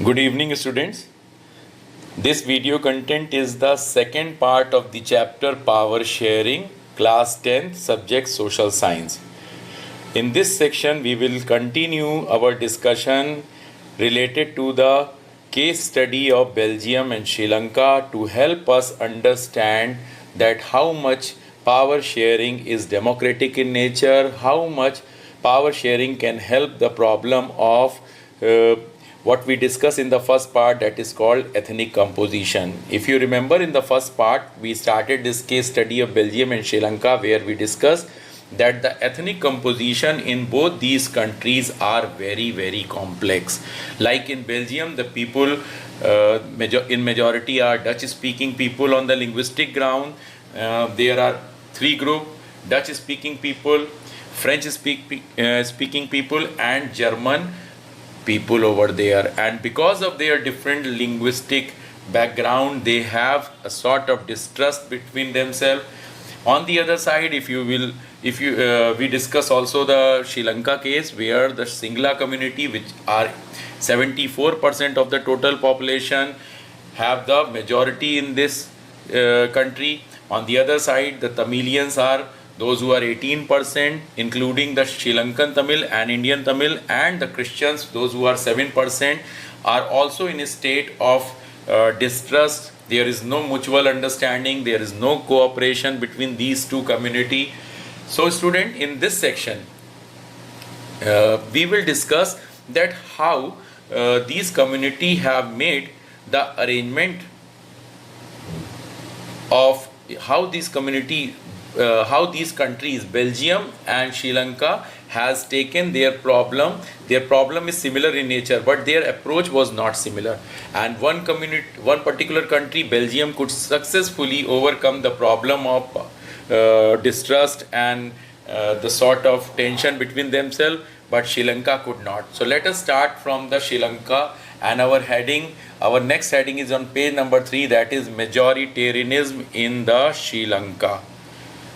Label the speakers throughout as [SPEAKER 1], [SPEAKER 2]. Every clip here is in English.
[SPEAKER 1] Good evening, students. This video content is the second part of the chapter Power Sharing, class 10th, subject Social Science. In this section, we will continue our discussion related to the case study of Belgium and Sri Lanka to help us understand that how much power sharing is democratic in nature, how much power sharing can help the problem of what we discussed in the first part, that is called ethnic composition. If you remember, in the first part we started this case study of Belgium and Sri Lanka, where we discussed that the ethnic composition in both these countries are very complex. Like in Belgium, the people in majority are Dutch speaking people. On the linguistic ground, there are three groups: Dutch speaking people, French speaking people, and German people over there. And because of their different linguistic background, they have a sort of distrust between themselves. On the other side, we discuss also the Sri Lanka case, where the Singla community, which are 74% of the total population, have the majority in this country. On the other side, the Tamilians are those who are 18%, including the Sri Lankan Tamil and Indian Tamil, and the Christians, those who are 7%, are also in a state of distrust. There is no mutual understanding, there is no cooperation between these two communities. So student, in this section, we will discuss that how these communities have made the arrangement of how these countries, Belgium and Sri Lanka, has taken their problem. Their problem is similar in nature, but their approach was not similar. And one particular country, Belgium, could successfully overcome the problem of distrust and the sort of tension between themselves, but Sri Lanka could not. So let us start from the Sri Lanka, and our next heading is on page number 3, that is majoritarianism in the Sri Lanka.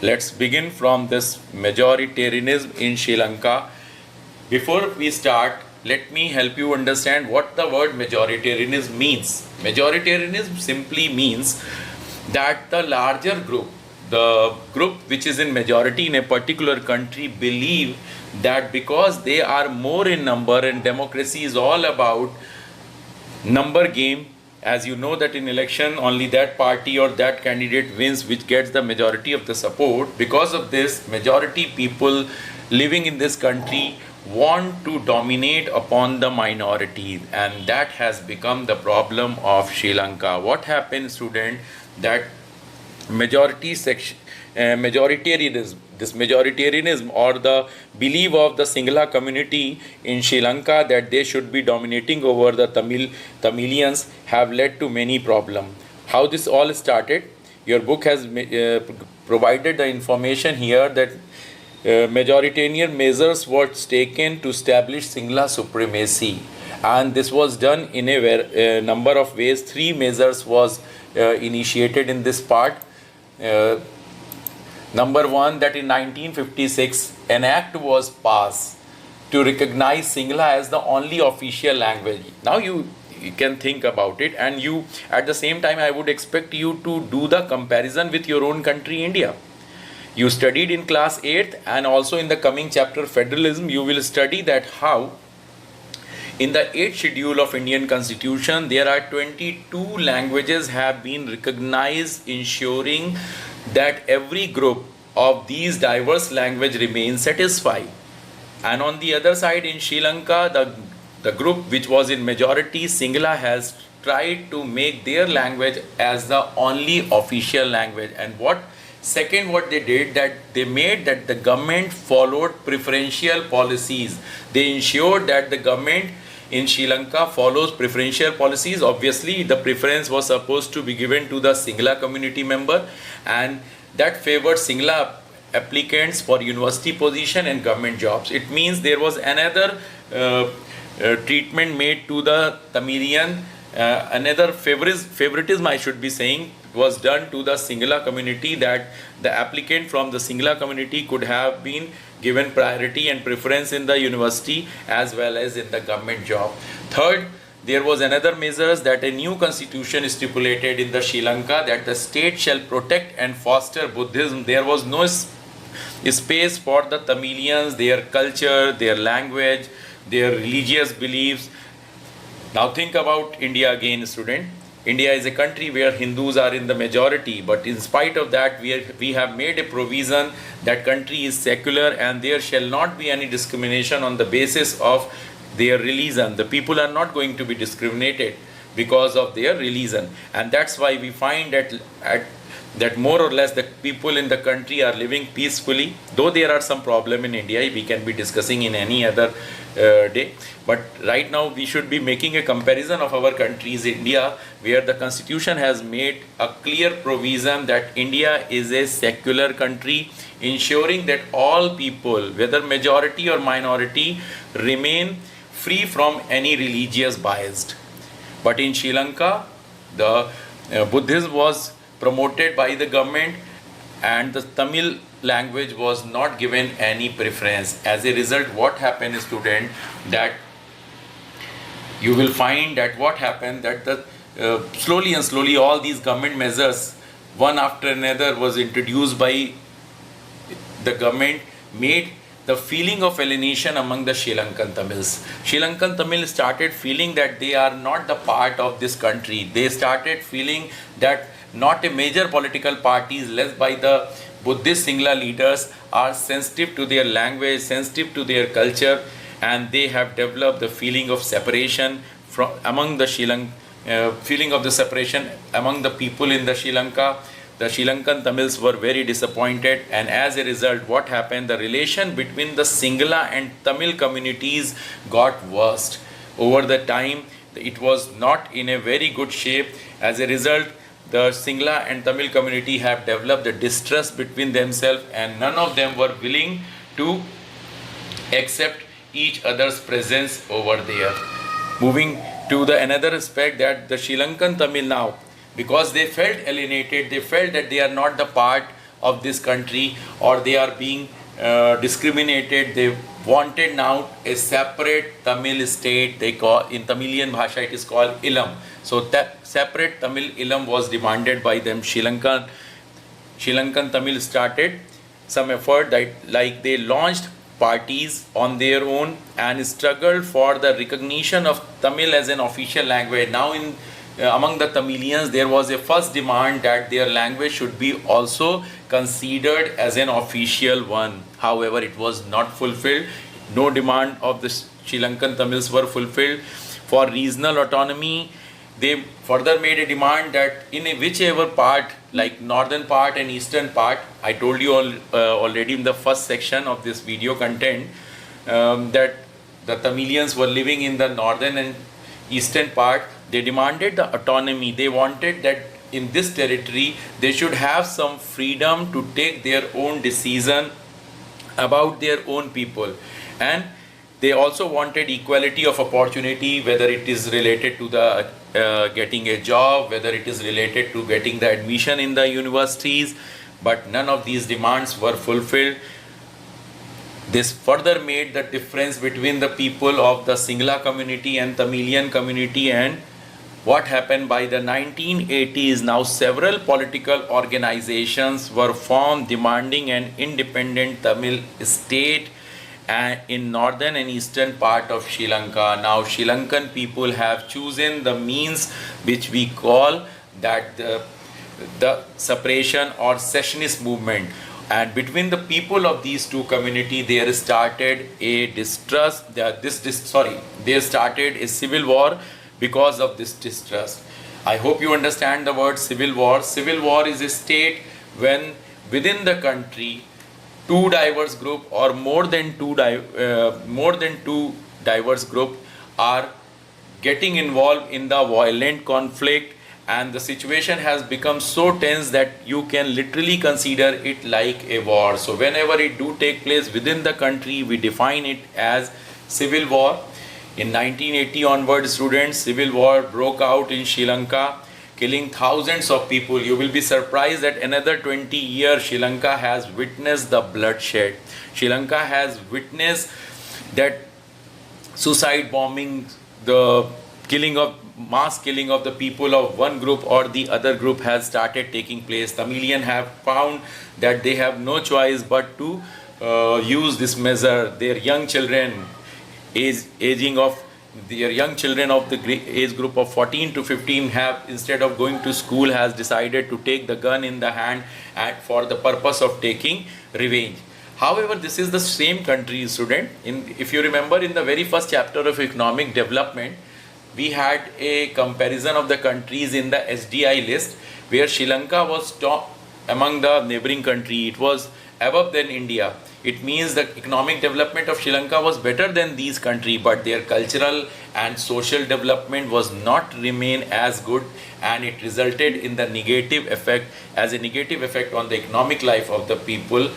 [SPEAKER 1] Let's begin from this majoritarianism in Sri Lanka. Before we start, let me help you understand what the word majoritarianism means. Majoritarianism simply means that the larger group, the group which is in majority in a particular country, believe that because they are more in number, and democracy is all about number game. As you know that in election, only that party or that candidate wins which gets the majority of the support. Because of this, majority people living in this country want to dominate upon the minority, and that has become the problem of Sri Lanka. What happens, student, that majoritarianism or the belief of the Singla community in Sri Lanka that they should be dominating over the Tamilians have led to many problems. How this all started? Your book has provided the information here that majoritarian measures were taken to establish Singla supremacy, and this was done in a number of ways. 3 measures was initiated in this part. Number 1, that in 1956 an act was passed to recognize Singla as the only official language. Now you can think about it, and you at the same time I would expect you to do the comparison with your own country, India. You studied in class 8th, and also in the coming chapter Federalism you will study that how in the 8th schedule of Indian Constitution there are 22 languages have been recognized, ensuring that every group of these diverse language remains satisfied. And on the other side, in Sri Lanka, the group which was in majority, Singla, has tried to make their language as the only official language. And what they did, that they made that the government followed preferential policies. They ensured that the government in Sri Lanka follows preferential policies. Obviously, the preference was supposed to be given to the Singla community member, and that favored Singla applicants for university position and government jobs. It means there was another treatment made to the Tamilian, another favoritism I should be saying was done to the Singla community, that the applicant from the Singla community could have been given priority and preference in the university as well as in the government job. Third, there was another measures that a new constitution stipulated in the Sri Lanka that the state shall protect and foster Buddhism. There was no space for the Tamilians, their culture, their language, their religious beliefs. Now think about India again, student. India is a country where Hindus are in the majority, but in spite of that, we have made a provision that country is secular and there shall not be any discrimination on the basis of their religion. The people are not going to be discriminated because of their religion, and that's why we find that more or less the people in the country are living peacefully. Though there are some problem in India, we can be discussing in any other day, but right now we should be making a comparison of our countries, India, where the constitution has made a clear provision that India is a secular country, ensuring that all people, whether majority or minority, remain free from any religious bias. But in Sri Lanka, the Buddhism was promoted by the government and the Tamil language was not given any preference. As a result, what happened, student, that you will find that what happened that the slowly and slowly all these government measures one after another was introduced by the government, made the feeling of alienation among the Sri Lankan Tamils. Sri Lankan Tamils started feeling that they are not the part of this country. They started feeling that not a major political parties led by the Buddhist Singla leaders are sensitive to their language, sensitive to their culture, and they have developed the feeling of separation from among the feeling of the separation among the people in the Sri Lanka. The Sri Lankan Tamils were very disappointed, and as a result, what happened? The relation between the Singla and Tamil communities got worse. Over the time, it was not in a very good shape. As a result, the Singla and Tamil community have developed a distrust between themselves, and none of them were willing to accept each other's presence over there. Moving to the another aspect, that the Sri Lankan Tamil now, because they felt alienated, they felt that they are not the part of this country or they are being discriminated. They wanted now a separate Tamil state. They call in Tamilian Bhasha it is called Ilam. So that separate Tamil Ilam was demanded by them. Sri Lankan Tamil started some effort that like they launched parties on their own and struggled for the recognition of Tamil as an official language. Now in among the Tamilians there was a first demand that their language should be also considered as an official one. However, it was not fulfilled. No demand of the Sri Lankan Tamils were fulfilled. For regional autonomy, they further made a demand that in a whichever part, like northern part and eastern part, I told you already in the first section of this video content that the Tamilians were living in the northern and eastern part. They demanded the autonomy. They wanted that in this territory they should have some freedom to take their own decision about their own people, and they also wanted equality of opportunity, whether it is related to the getting a job, whether it is related to getting the admission in the universities, but none of these demands were fulfilled. This further made the difference between the people of the Singla community and Tamilian community. And what happened by the 1980s, now several political organizations were formed demanding an independent Tamil state in northern and eastern part of Sri Lanka. Now Sri Lankan people have chosen the means which we call that the separation or secessionist movement, and between the people of these two communities there started a distrust. There started a civil war because of this distrust. I hope you understand the word civil war. Civil war is a state when within the country two diverse group or more than two diverse group are getting involved in the violent conflict, and the situation has become so tense that you can literally consider it like a war. So whenever it do take place within the country, we define it as civil war. In 1980 onward, students, civil war broke out in Sri Lanka, killing thousands of people. You will be surprised that another 20 years Sri Lanka has witnessed the bloodshed. Sri Lanka has witnessed that suicide bombing, the mass killing of the people of one group or the other group has started taking place. Tamilian have found that they have no choice but to use this measure. Their young children of the age group of 14 to 15 have, instead of going to school, has decided to take the gun in the hand and for the purpose of taking revenge. However, this is the same country, student. If you remember, in the very first chapter of economic development, we had a comparison of the countries in the SDI list, where Sri Lanka was top among the neighboring country. It was above than India. It means the economic development of Sri Lanka was better than these countries, but their cultural and social development was not remain as good, and it resulted in the negative effect on the economic life of the people.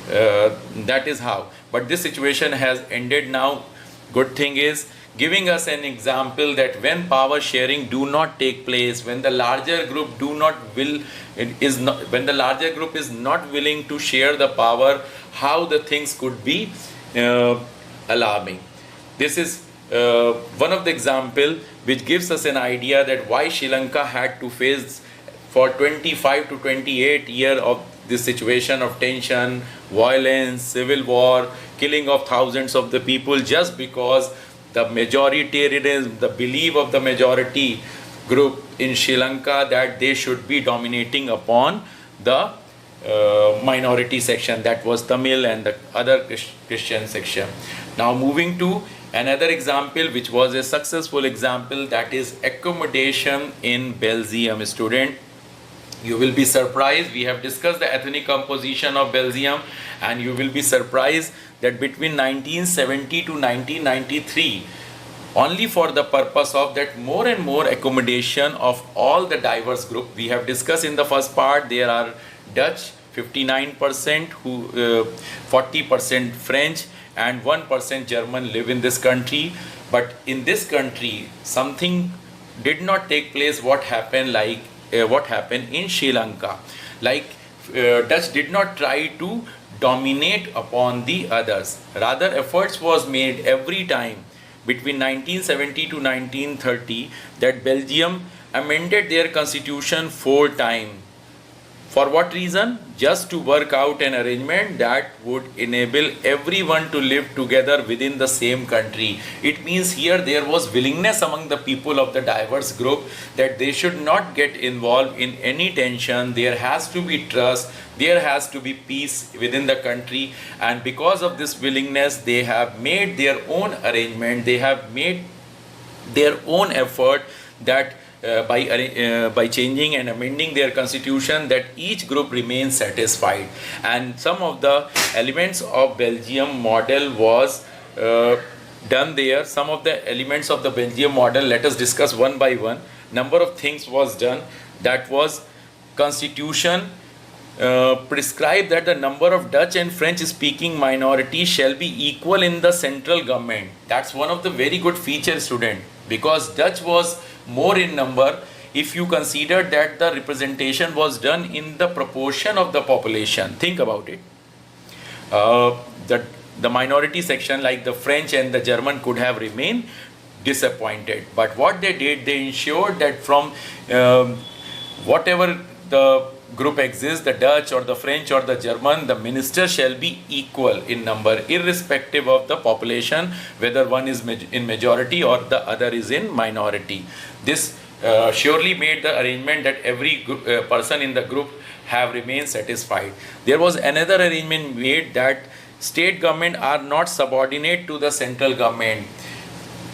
[SPEAKER 1] That is how. But this situation has ended now. Good thing is giving us an example that when power sharing do not take place, when the larger group when the larger group is not willing to share the power, how the things could be alarming. This is one of the example which gives us an idea that why Sri Lanka had to face for 25 to 28 years of this situation of tension, violence, civil war, killing of thousands of the people, just because the majoritarianism, the belief of the majority group in Sri Lanka that they should be dominating upon the minority section, that was Tamil and the other Christian section. Now moving to another example which was a successful example, that is accommodation in Belgium. Student, you will be surprised. We have discussed the ethnic composition of Belgium, and you will be surprised that between 1970 to 1993, only for the purpose of that more and more accommodation of all the diverse group. We have discussed in the first part, there are Dutch 59%, 40% French and 1% German live in this country. But in this country, something did not take place. What happened in Sri Lanka? Dutch did not try to dominate upon the others. Rather, efforts was made every time between 1970 to 1930 that Belgium amended their constitution 4 times. For what reason? Just to work out an arrangement that would enable everyone to live together within the same country. It means here there was willingness among the people of the diverse group that they should not get involved in any tension. There has to be trust, there has to be peace within the country, and because of this willingness, they have made their own arrangement, they have made their own effort that by changing and amending their constitution, that each group remains satisfied. And some of the elements of Belgium model was done there. Some of the elements of the Belgium model, let us discuss one by one. Number of things was done. That was constitution prescribed that the number of Dutch and French speaking minorities shall be equal in the central government. That's one of the very good features, student, because Dutch was more in number. If you consider that the representation was done in the proportion of the population, think about it. The minority section like the French and the German could have remained disappointed. But what they did, they ensured that from whatever the group exists, the Dutch or the French or the German, the minister shall be equal in number, irrespective of the population, whether one is in majority or the other is in minority. This surely made the arrangement that every person in the group have remained satisfied. There was another arrangement made that state government are not subordinate to the central government.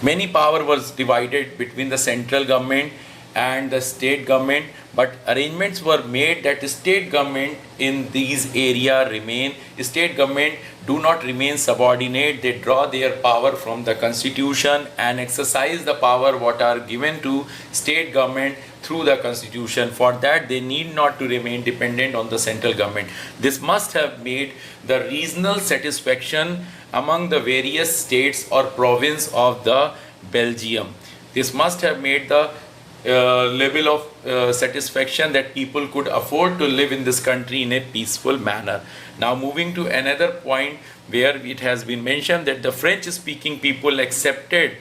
[SPEAKER 1] Many power was divided between the central government and the state government, but arrangements were made that the state government in these area remain, state government do not remain subordinate. They draw their power from the constitution and exercise the power what are given to state government through the constitution. For that, they need not to remain dependent on the central government. This must have made the regional satisfaction among the various states or province of the Belgium. This must have made the level of satisfaction that people could afford to live in this country in a peaceful manner. Now moving to another point where it has been mentioned that the French speaking people accepted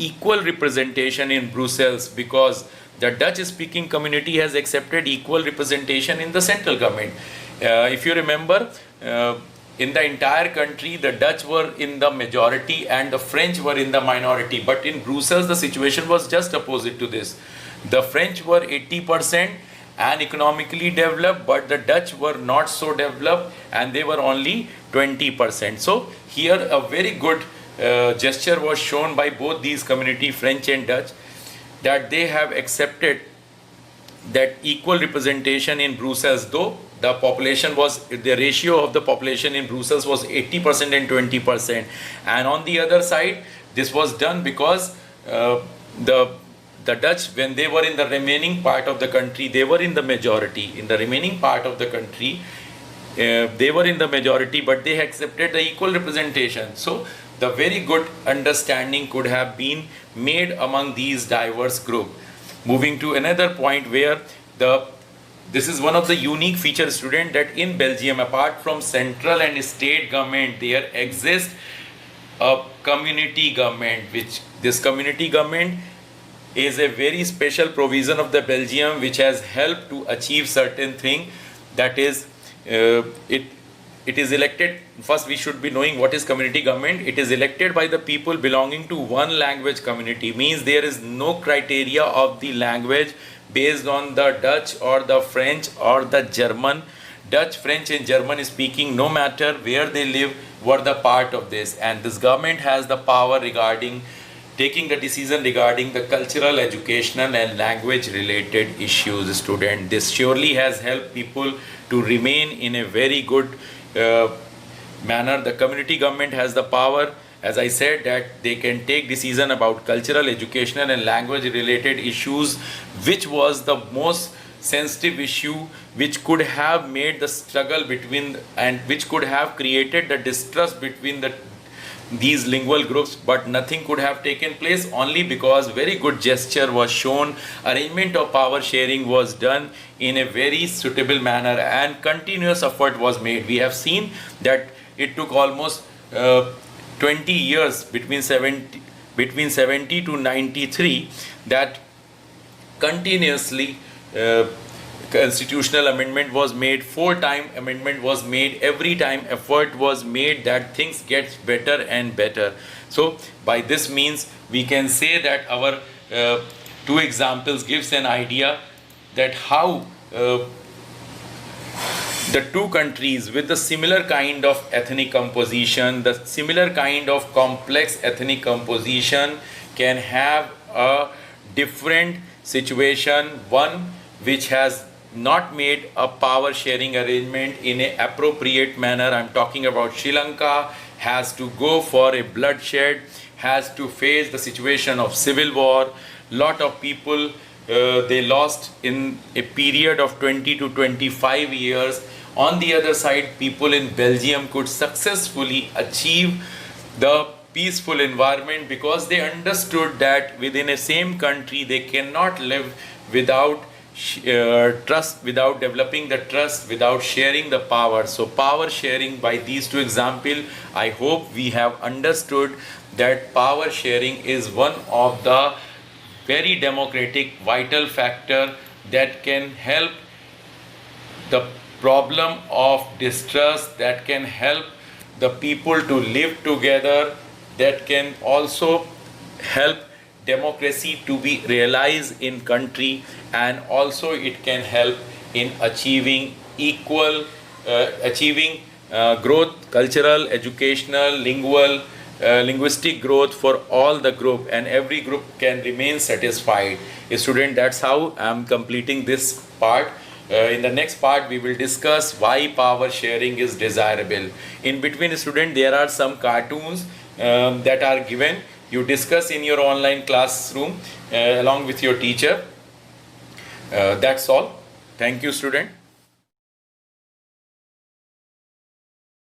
[SPEAKER 1] equal representation in Brussels, because the Dutch speaking community has accepted equal representation in the central government. If you remember, in the entire country, the Dutch were in the majority and the French were in the minority. But in Brussels, the situation was just opposite to this. The French were 80% and economically developed, but the Dutch were not so developed and they were only 20%. So here a very good gesture was shown by both these community, French and Dutch, that they have accepted that equal representation in Brussels, though the population was, the ratio of the population in Brussels was 80% and 20%. And on the other side, this was done because the Dutch, when they were in the remaining part of the country, they were in the majority. In the remaining part of the country, they were in the majority, but they accepted the equal representation. So the very good understanding could have been made among these diverse groups. Moving to another point where this is one of the unique features, student, that in Belgium, apart from central and state government, there exists a community government, which this community government is a very special provision of the Belgium which has helped to achieve certain thing. That is, it is elected. First, we should be knowing what is community government. It is elected by the people belonging to one language community. Means there is no criteria of the language based on the Dutch or the French or the German. Dutch, French and German speaking, no matter where they live, were the part of this. And this government has the power regarding taking the decision regarding the cultural, educational and language related issues, student. This surely has helped people to remain in a very good manner. The community government has the power, as I said, that they can take decision about cultural, educational and language related issues, which was the most sensitive issue, which could have made the struggle between and which could have created the distrust between these lingual groups, but nothing could have taken place only because very good gesture was shown. Arrangement of power sharing was done in a very suitable manner and continuous effort was made. We have seen that it took almost 20 years between 70 to 93 that continuously constitutional amendment was made, 4-time amendment was made, every time effort was made that things get better and better. So by this means we can say that our two examples gives an idea that how the two countries with the similar kind of ethnic composition, the similar kind of complex ethnic composition can have a different situation, one which has not made a power sharing arrangement in an appropriate manner. I'm talking about Sri Lanka, has to go for a bloodshed, has to face the situation of civil war. Lot of people they lost in a period of 20 to 25 years. On the other side, people in Belgium could successfully achieve the peaceful environment because they understood that within a same country they cannot live without trust, without developing the trust, without sharing the power. So power sharing, by these two examples, I hope we have understood that power sharing is one of the very democratic vital factor that can help the problem of distrust, that can help the people to live together, that can also help democracy to be realized in country, and also it can help in achieving equal growth, cultural, educational, linguistic growth for all the group, and every group can remain satisfied. Student, that's how I'm completing this part. In the next part we will discuss why power sharing is desirable. In between, student, there are some cartoons that are given. You discuss in your online classroom along with your teacher. That's all. Thank you, student.